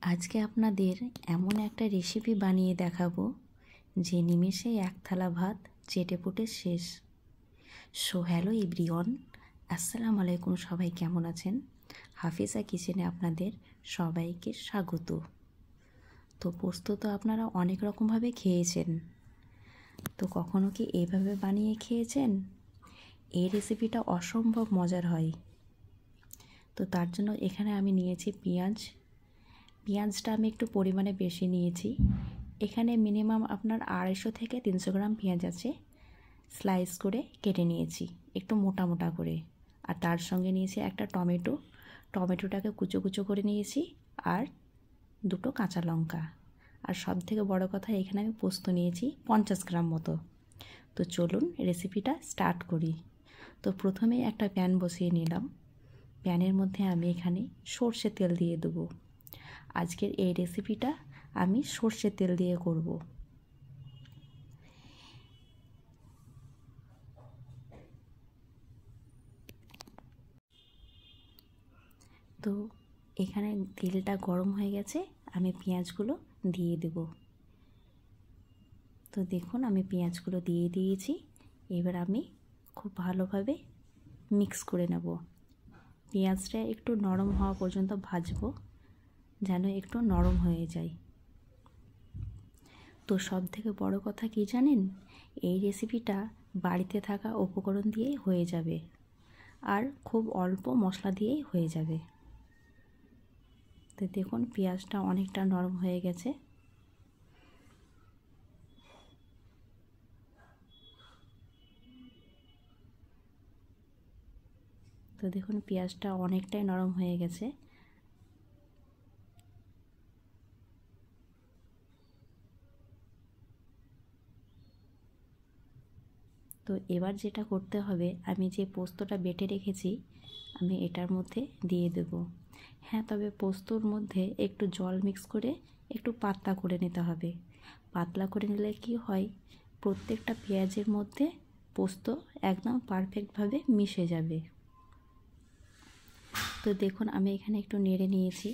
আজকে আপনাদের এমন একটা রেসিপি বানিয়ে দেখাবো যে নিমেষেই এক থালা ভাত চেটেপুটে শেষ। হ্যালো এভরিওয়ান, আসসালামু আলাইকুম। সবাই কেমন আছেন? হাফিজা কিচেনে আপনাদের সবাইকে স্বাগত। তো পোস্ত তো আপনারা অনেক রকমভাবে খেয়েছেন, তো কখনো কি এইভাবে বানিয়ে খেয়েছেন? এই রেসিপিটা অসম্ভব মজার হয়। তো তার জন্য এখানে আমি নিয়েছি পেঁয়াজটা আমি একটু পরিমাণে বেশি নিয়েছি। এখানে মিনিমাম আপনার 250 থেকে 300 গ্রাম পেঁয়াজ আছে, স্লাইস করে কেটে নিয়েছি একটু মোটা মোটা করে। আর তার সঙ্গে নিয়েছি একটা টমেটোটাকে কুচো কুচো করে নিয়েছি, আর 2টো কাঁচা লঙ্কা। আর সব থেকে বড় কথা, এখানে আমি পোস্ত নিয়েছি 50 গ্রাম মতো। তো চলুন রেসিপিটা স্টার্ট করি। তো প্রথমেই একটা প্যান বসিয়ে নিলাম। প্যানের মধ্যে আমি এখানে সর্ষের তেল দিয়ে দেবো। আজকের এই রেসিপিটা আমি সর্ষের তেল দিয়ে করব। তো এখানে তেলটা গরম হয়ে গেছে, আমি পেঁয়াজগুলো দিয়ে দেব। তো দেখুন আমি পেঁয়াজগুলো দিয়ে দিয়েছি। এবার আমি খুব ভালোভাবে মিক্স করে নেব। পেঁয়াজটা একটু নরম হওয়া পর্যন্ত ভাজবো, যেন একটু নরম হয়ে যায়। তো সব থেকে বড় কথা কি জানেন, এই রেসিপিটা বাড়িতে থাকা উপকরণ দিয়েই হয়ে যাবে, আর খুব অল্প মশলা দিয়েই হয়ে যাবে। তো দেখুন পেঁয়াজটা অনেকটা নরম হয়ে গেছে। তো দেখুন পেঁয়াজটা অনেকটাই নরম হয়ে গেছে। তো এবার যেটা করতে হবে, আমি যে পোস্তটা বেটে রেখেছি আমি এটার মধ্যে দিয়ে দেব। হ্যাঁ, তবে পোস্তর মধ্যে একটু জল মিক্স করে একটু পাতলা করে নিতে হবে। পাতলা করে নিলে কি হয়, প্রত্যেকটা পেঁয়াজের মধ্যে পোস্ত একদম পারফেক্টভাবে মিশে যাবে। তো দেখুন আমি এখানে একটু নেড়ে নিয়েছি।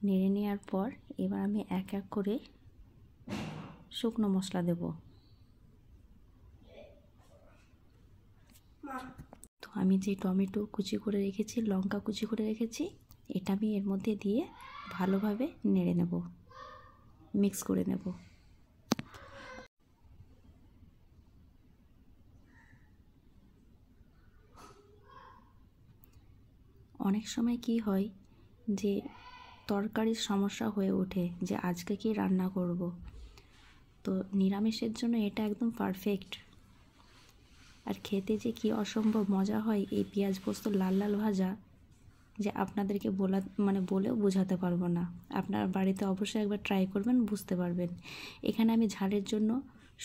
নেড়ে নেওয়ার পর এবার আমি এক এক করে শুকনো মশলা দেব। তো আমি যে টমেটো কুচি করে রেখেছি, লঙ্কা কুচি করে রেখেছি, এটা আমি এর মধ্যে দিয়ে ভালোভাবে নেড়ে নেব, মিক্স করে নেব। অনেক সময় কি হয় যে তরকারির সমস্যা হয়ে ওঠে যে আজকে কি রান্না করব। তো নিরামিষের জন্য এটা একদম পারফেক্ট। আর খেতে যে কি অসম্ভব মজা হয় এই পেঁয়াজ পোস্ত লাল লাল ভাজা, যে আপনাদেরকে বলেও বোঝাতে পারবো না। আপনার বাড়িতে অবশ্যই একবার ট্রাই করবেন, বুঝতে পারবেন। এখানে আমি ঝালের জন্য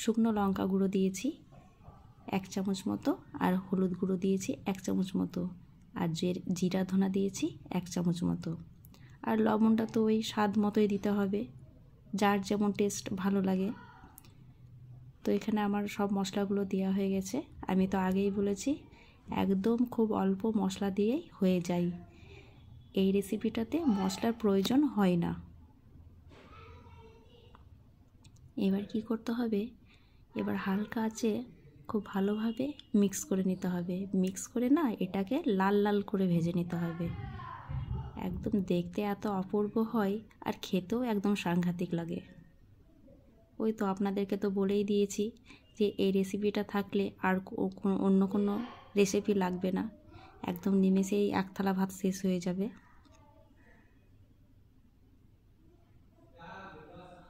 শুকনো লঙ্কা গুঁড়ো দিয়েছি 1 চামচ মতো, আর হলুদ গুঁড়ো দিয়েছি 1 চামচ মতো, আর জিরা ধনা দিয়েছি 1 চামচ মতো। আর লবণটা তো ওই স্বাদ মতোই দিতে হবে, যার যেমন টেস্ট ভালো লাগে। তো এখানে আমার সব মশলাগুলো দেওয়া হয়ে গেছে। আমি তো আগেই বলেছি একদম খুব অল্প মশলা দিয়েই হয়ে যায়। এই রেসিপিটাতে মশলার প্রয়োজন হয় না। এবার কি করতে হবে, এবার হালকা আঁচে খুব ভালোভাবে মিক্স করে নিতে হবে। মিক্স করে না, এটাকে লাল লাল করে ভেজে নিতে হবে। একদম দেখতে এত অপূর্ব হয়, আর খেতেও একদম সাংঘাতিক লাগে। ওই তো আপনাদেরকে তো বলেই দিয়েছি যে এই রেসিপিটা থাকলে আর অন্য কোনো রেসিপি লাগবে না, একদম নিমেষেই এক থালা ভাত শেষ হয়ে যাবে।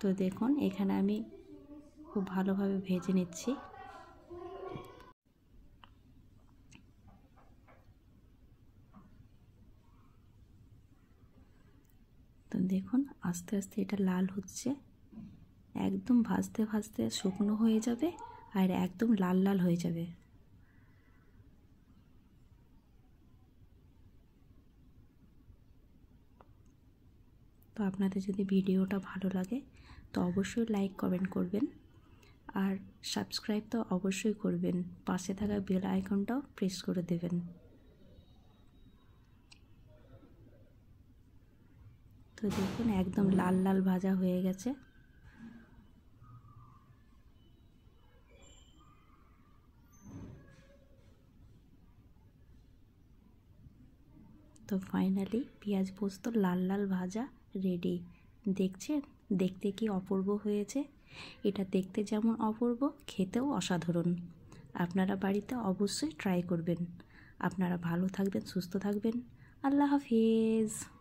তো দেখুন এখানে আমি খুব ভালোভাবে ভেজে নিচ্ছি। তো দেখুন আস্তে আস্তে এটা লাল হচ্ছে, একদম ভাজতে ভাজতে শুকনো হয়ে যাবে আর একদম লাল লাল হয়ে যাবে। তো আপনাদের যদি ভিডিওটা ভালো লাগে তো অবশ্যই লাইক কমেন্ট করবেন, আর সাবস্ক্রাইব তো অবশ্যই করবেন, পাশে থাকা বেল আইকনটাও প্রেস করে দেবেন। তো তো দেখুন একদম লাল লাল ভাজা হয়ে গেছে। তো ফাইনালি পেঁয়াজ পোস্ত লাল লাল ভাজা রেডি। দেখছেন দেখতে কি অপূর্ব হয়েছে। এটা দেখতে যেমন অপূর্ব, খেতেও অসাধারণ। আপনারা বাড়িতে অবশ্যই ট্রাই করবেন। আপনারা ভালো থাকবেন, সুস্থ থাকবেন। আল্লাহ হাফিজ।